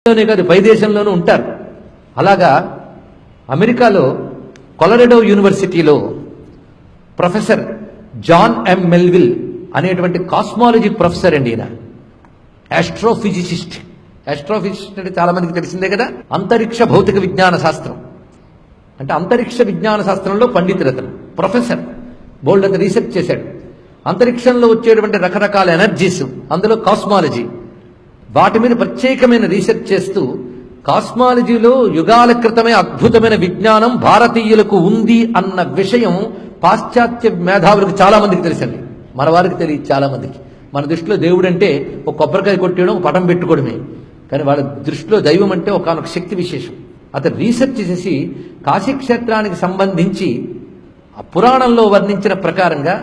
లోనే కాదు పై దేశంలోనూ ఉంటారు. అలాగా అమెరికాలో కొలరాడో యూనివర్సిటీలో ప్రొఫెసర్ జాన్ ఎం మెల్విల్ అనేటువంటి కాస్మాలజీ ప్రొఫెసర్ అండి. ఈయన ఆస్ట్రోఫిజిసిస్ట్. ఆస్ట్రోఫిజిసిస్ట్ అంటే చాలా మందికి తెలిసిందే కదా. అంతరిక్ష భౌతిక విజ్ఞాన శాస్త్రం అంటే అంతరిక్ష విజ్ఞాన శాస్త్రంలో పండితులతను ప్రొఫెసర్ బోల్డ్ అంత రీసెర్చ్ చేశాడు. అంతరిక్షంలో వచ్చేటువంటి రకరకాల ఎనర్జీస్, అందులో కాస్మాలజీ, వాటి మీద ప్రత్యేకమైన రీసెర్చ్ చేస్తూ కాస్మాలజీలో యుగాల క్రితమే అద్భుతమైన విజ్ఞానం భారతీయులకు ఉంది అన్న విషయం పాశ్చాత్య మేధావులకు చాలా మందికి తెలుసండి. మన వారికి తెలియదు చాలా మందికి. మన దృష్టిలో దేవుడు అంటే ఒక కొబ్బరికాయ కొట్టేయడం, ఒక పటం పెట్టుకోవడమే. కానీ వాళ్ళ దృష్టిలో దైవం అంటే ఒకనొక శక్తి విశేషం. అతను రీసెర్చ్ చేసి కాశీక్షేత్రానికి సంబంధించి ఆ పురాణంలో వర్ణించిన ప్రకారంగా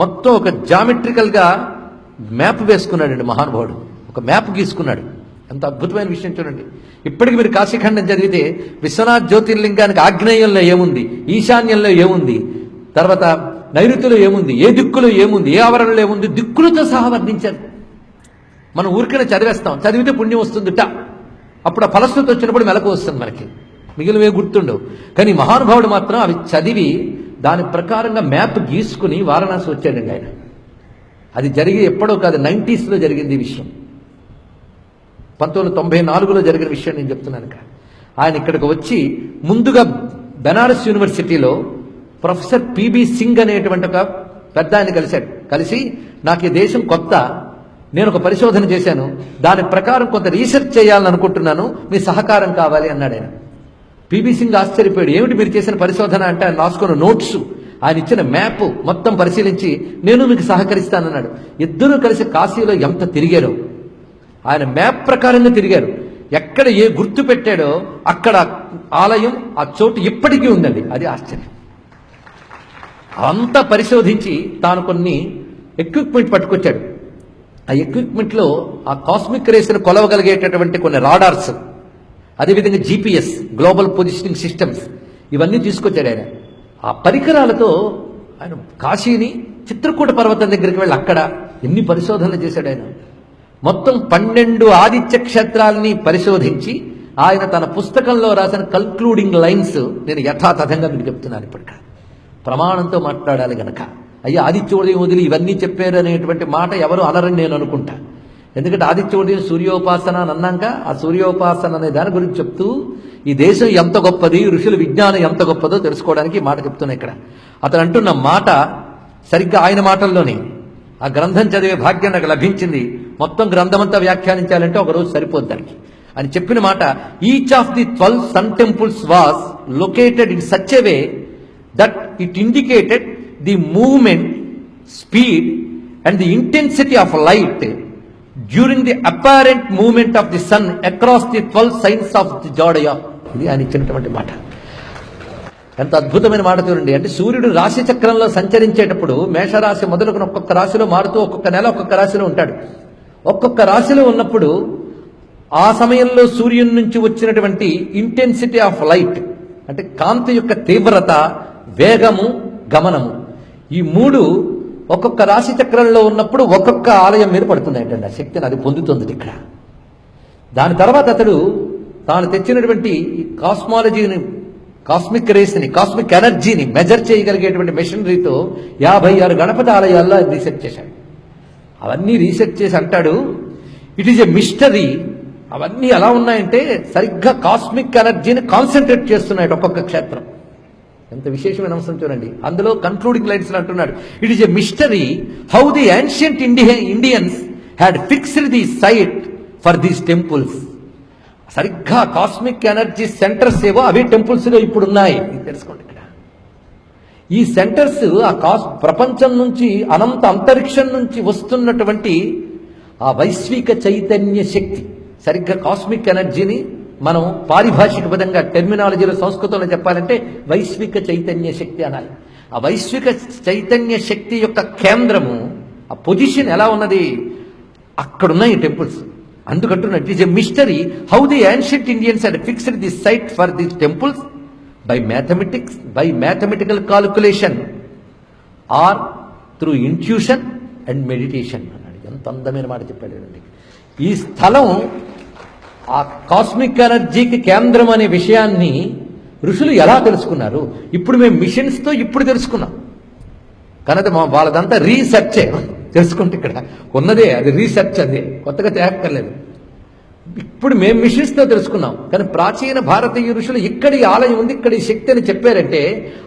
మొత్తం ఒక జామెట్రికల్గా మ్యాప్ వేసుకున్నాడండి మహానుభావుడు. ఒక మ్యాప్ గీసుకున్నాడు. ఎంత అద్భుతమైన విషయం చూడండి. ఇప్పటికి మీరు కాశీఖండం చదివితే విశ్వనాథ్ జ్యోతిర్లింగానికి ఆగ్నేయంలో ఏముంది, ఈశాన్యంలో ఏముంది, తర్వాత నైరుతిలో ఏముంది, ఏ దిక్కులో ఏముంది, ఏ ఆవరణలో ఏముంది, దిక్కులతో సహా వర్ణించారు. మనం ఊరికనే చదివేస్తాం, చదివితే పుణ్యం వస్తుందిట. అప్పుడు ఆ ఫలశ్రుతి వచ్చినప్పుడు మెలకు వస్తుంది మనకి, మిగిలినవే గుర్తుండవు. కానీ మహానుభావుడు మాత్రం అవి చదివి దాని ప్రకారంగా మ్యాప్ గీసుకుని వారణాసి వచ్చాడండి ఆయన. అది జరిగి ఎప్పుడో కాదు, 90s జరిగింది ఈ విషయం. 1994లో జరిగిన విషయం నేను చెప్తున్నాను. ఆయన ఇక్కడికి వచ్చి ముందుగా బెనారస్ యూనివర్సిటీలో ప్రొఫెసర్ పిబి సింగ్ అనేటువంటి ఒక పెద్ద ఆయన కలిశాడు. కలిసి నాకు ఈ దేశం కొత్త, నేను ఒక పరిశోధన చేశాను, దాని ప్రకారం కొంత రీసెర్చ్ చేయాలని అనుకుంటున్నాను, మీ సహకారం కావాలి అన్నాడు ఆయన. పిబి సింగ్ ఆశ్చర్యపోయాడు. ఏమిటి మీరు చేసిన పరిశోధన అంటే ఆయన రాసుకున్న నోట్స్, ఆయన ఇచ్చిన మ్యాప్ మొత్తం పరిశీలించి నేను మీకు సహకరిస్తానన్నాడు. ఇద్దరూ కలిసి కాశీలో ఎంత తిరిగారో, ఆయన మ్యాప్ ప్రకారంగా తిరిగారు. ఎక్కడ ఏ గుర్తు పెట్టాడో అక్కడ ఆలయం, ఆ చోటు ఇప్పటికీ ఉందండి. అది ఆశ్చర్యం. అంతా పరిశోధించి తాను కొన్ని ఎక్విప్మెంట్ పట్టుకొచ్చాడు. ఆ ఎక్విప్మెంట్లో ఆ కాస్మిక్ రేస్ను కొలవగలిగేటటువంటి కొన్ని రాడార్స్, అదేవిధంగా జీపీఎస్, గ్లోబల్ పొజిషనింగ్ సిస్టమ్స్, ఇవన్నీ తీసుకొచ్చాడు ఆయన. ఆ పరికరాలతో ఆయన కాశీని, చిత్రకూట పర్వతం దగ్గరికి వెళ్ళి అక్కడ ఎన్ని పరిశోధనలు చేశాడు ఆయన. మొత్తం 12 ఆదిత్య క్షేత్రాలని పరిశోధించి ఆయన తన పుస్తకంలో రాసిన కన్క్లూడింగ్ లైన్స్ నేను యథాతథంగా మీకు చెప్తున్నాను. ఇప్పటిక ప్రమాణంతో మాట్లాడాలి గనక, అయ్యా ఆదిత్యోదయం వదిలి ఇవన్నీ చెప్పారు అనేటువంటి మాట ఎవరు అనరని నేను అనుకుంటా. ఎందుకంటే ఆదిత్యోదయం సూర్యోపాసన అని అన్నాక ఆ సూర్యోపాసన అనే దాని గురించి చెప్తూ ఈ దేశం ఎంత గొప్పది, ఋషుల విజ్ఞానం ఎంత గొప్పదో తెలుసుకోవడానికి ఈ మాట చెప్తున్నా. ఇక్కడ అతను అంటున్న మాట సరిగ్గా ఆయన మాటల్లోనే. ఆ గ్రంథం చదివే భాగ్యం నాకు లభించింది. మొత్తం గ్రంథమంతా వ్యాఖ్యానించాలంటే ఒక రోజు సరిపోద్ది దానికి. అని చెప్పిన మాట, each of the 12 sun temples was located in such a way that it indicated the movement, speed and the intensity of light during the apparent movement of the sun across the 12 signs of the zodiac. ఇది ఆయన ఇచ్చినటువంటి మాట. ఎంత అద్భుతమైన మాట చూడండి. అంటే సూర్యుడు రాశి చక్రంలో సంచరించేటప్పుడు మేషరాశి మొదలుకొని ఒక్కొక్క రాశిలో మారుతూ ఒక్కొక్క నెల ఒక్కొక్క రాశిలో ఉంటాడు. ఒక్కొక్క రాశిలో ఉన్నప్పుడు ఆ సమయంలో సూర్యుని నుంచి వచ్చినటువంటి ఇంటెన్సిటీ ఆఫ్ లైట్ అంటే కాంతి యొక్క తీవ్రత, వేగము, గమనము, ఈ 3 ఒక్కొక్క రాశి చక్రంలో ఉన్నప్పుడు ఒక్కొక్క ఆలయం మీద పడుతుంది ఏంటండి. ఆ శక్తిని అది పొందుతుంది ఇక్కడ. దాని తర్వాత అతడు తాను తెచ్చినటువంటి ఈ కాస్మాలజీని, కాస్మిక్ రేస్ని, కాస్మిక్ ఎనర్జీని మెజర్ చేయగలిగేటువంటి మెషినరీతో 56 గణపతి ఆలయాల్లో రీసెర్చ్ చేశాడు. అవన్నీ రీసెర్చ్ చేసి అంటాడు, ఇట్ ఈజ్ ఎ మిస్టరీ. అవన్నీ ఎలా ఉన్నాయంటే సరిగ్గా కాస్మిక్ ఎనర్జీని కాన్సన్ట్రేట్ చేస్తున్నాడు ఒక్కొక్క క్షేత్రం. ఎంత విశేషమైన అంశం చూడండి. అందులో కన్క్లూడింగ్ లైన్స్ అంటున్నాడు, it is a mystery how the ancient Indians had fixed the site for these temples. సరిగ్గా కాస్మిక్ ఎనర్జీ సెంటర్స్ ఏవో అవే టెంపుల్స్లో ఇప్పుడు ఉన్నాయి. తెలుసుకోండి. ఇక్కడ ఈ సెంటర్స్ ఆ ప్రపంచం నుంచి, అనంత అంతరిక్షం నుంచి వస్తున్నటువంటి ఆ వైశ్విక చైతన్య శక్తి, సరిగ్గా కాస్మిక్ ఎనర్జీని మనం పారిభాషిక పదంగా టెర్మినాలజీలో సంస్కృతంలో చెప్పాలంటే వైశ్విక చైతన్య శక్తి అనాలి. ఆ వైశ్విక చైతన్య శక్తి యొక్క కేంద్రము, ఆ పొజిషన్ ఎలా ఉన్నది, అక్కడున్నాయి టెంపుల్స్. అందుకంటున్నట్టు it is a mystery how the ancient Indians had fixed the site for the temples by mathematics, by mathematical calculation or through intuition and meditation అన్నాడు. ఎంత అందమైన మాట చెప్పాడు. ఈ స్థలం ఆ కాస్మిక్ ఎనర్జీకి కేంద్రం అనే విషయాన్ని ఋషులు ఎలా తెలుసుకున్నారు? ఇప్పుడు మేము మిషన్స్తో ఇప్పుడు తెలుసుకున్నాం. కనుక వాళ్ళదంతా రీసెర్చే. తెలుసుకుంటే ఇక్కడ ఉన్నదే అది రీసెర్చ్, అదే కొత్తగా తేక్కర్లేదు. ఇప్పుడు మేము మిషన్స్తో తెలుసుకున్నాం. కానీ ప్రాచీన భారతీయ ఋషులు ఇక్కడి ఆలయం ఉంది, ఇక్కడి శక్తి అని చెప్పారంటే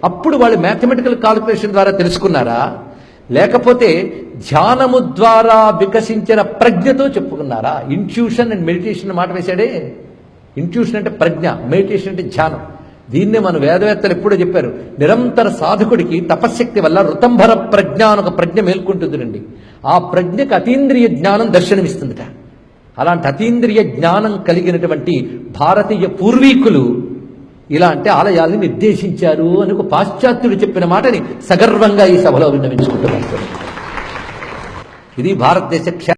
అప్పుడు వాళ్ళు మ్యాథమెటికల్ కాలిక్యులేషన్ ద్వారా తెలుసుకున్నారా, లేకపోతే ధ్యానము ద్వారా వికసించిన ప్రజ్ఞతో చెప్పుకున్నారా? ఇంట్యూషన్ అండ్ మెడిటేషన్ మాట వేశాడే. ఇంట్యూషన్ అంటే ప్రజ్ఞ, మెడిటేషన్ అంటే ధ్యానం. దీన్నే మన వేదవేత్తలు ఎప్పుడో చెప్పారు. నిరంతర సాధకుడికి తపశ్శక్తి వల్ల ఋతంభర ప్రజ్ఞ అని ఒక ప్రజ్ఞ మేల్కొంటుందిరండి. ఆ ప్రజ్ఞకు అతీంద్రియ జ్ఞానం దర్శనమిస్తుందిట. అలాంటి అతీంద్రియ జ్ఞానం కలిగినటువంటి భారతీయ పూర్వీకులు ఇలాంటి ఆలయాల్ని నిర్దేశించారు అని ఒక పాశ్చాత్యుడు చెప్పిన మాటని సగర్వంగా ఈ సభలో విన్నవించుకుంటున్నారు. ఇది భారతదేశ క్షేత్ర